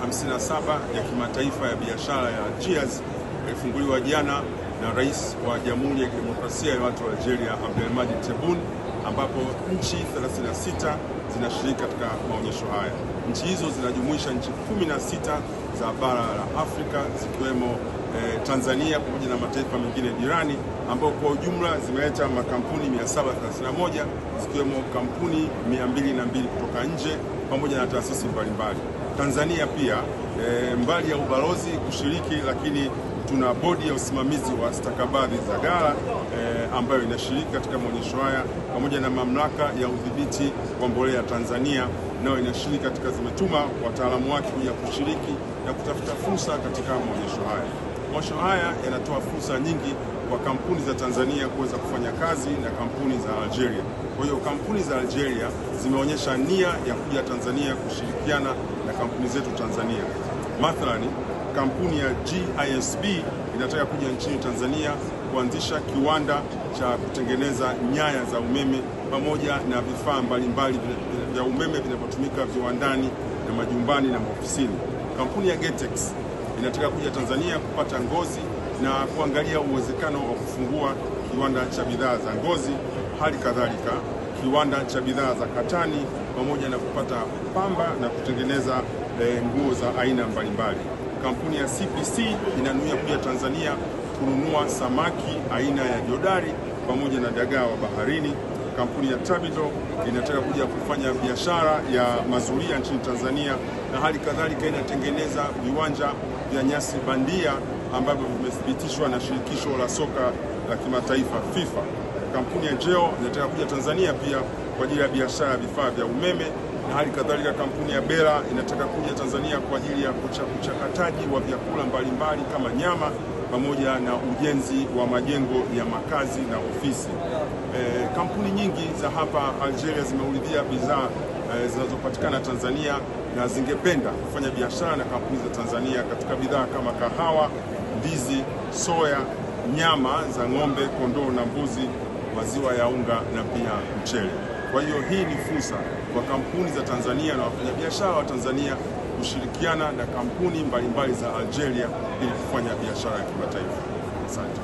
57 ya kimataifa ya biashara ya Algiers ilifunguliwa jana na Rais wa Jamhuri ya Kidemokrasia ya Watu wa Algeria Abdelmadjid Tebboune, ambapo nchi 36 zinashiriki katika maonyesho haya. Nchi hizo zinajumuisha nchi 16 za bara la Afrika zikiwemo Tanzania pamoja na mataifa mengine jirani, ambao kwa ujumla zimeleta makampuni 731 zikiwemo kampuni 202 kutoka nje pamoja na taasisi mbalimbali. Tanzania pia mbali ya ubalozi kushiriki, lakini tuna bodi ya usimamizi wa stakabadhi za ghala ambayo inashiriki katika maonyesho haya pamoja na mamlaka ya udhibiti wa mbolea Tanzania nayo inashiriki katika, zimetuma wataalamu wake kuja kushiriki na kutafuta fursa katika maonyesho haya. Maonyesho haya yanatoa fursa nyingi kwa kampuni za Tanzania kuweza kufanya kazi na kampuni za Algeria. Kwa hiyo kampuni za Algeria zimeonyesha nia ya kuja Tanzania kushirikiana na kampuni zetu Tanzania. Mathalani, kampuni ya GISB inataka kuja nchini Tanzania kuanzisha kiwanda cha kutengeneza nyaya za umeme pamoja na vifaa mbalimbali vya umeme vinavyotumika viwandani na majumbani na maofisini. Kampuni ya Getex inataka kuja Tanzania kupata ngozi na kuangalia uwezekano wa kufungua kiwanda cha bidhaa za ngozi, hali kadhalika kiwanda cha bidhaa za katani pamoja na kupata pamba na kutengeneza nguo za aina mbalimbali. Kampuni ya CPC inanuia kuja Tanzania kununua samaki aina ya jodari pamoja na dagaa wa baharini. Kampuni ya Tabito inataka kuja kufanya biashara ya mazulia nchini Tanzania na hali kadhalika inatengeneza viwanja vya nyasi bandia ambavyo vimethibitishwa na shirikisho la soka la kimataifa FIFA. Kampuni ya Geo inataka kuja Tanzania pia kwa ajili ya biashara ya vifaa vya umeme na hali kadhalika kampuni ya Bela inataka kuja Tanzania kwa ajili ya uchakataji wa vyakula mbalimbali kama nyama pamoja na ujenzi wa majengo ya makazi na ofisi. Kampuni nyingi za hapa Algeria zimeuridhia bidhaa zinazopatikana Tanzania na zingependa kufanya biashara na kampuni za Tanzania katika bidhaa kama kahawa, ndizi, soya, nyama za ng'ombe, kondoo na mbuzi, maziwa ya unga na pia mchele. Kwa hiyo hii ni fursa kwa kampuni za Tanzania na wafanyabiashara wa Tanzania kushirikiana na kampuni mbalimbali za Algeria ili kufanya biashara ya kimataifa. Asante.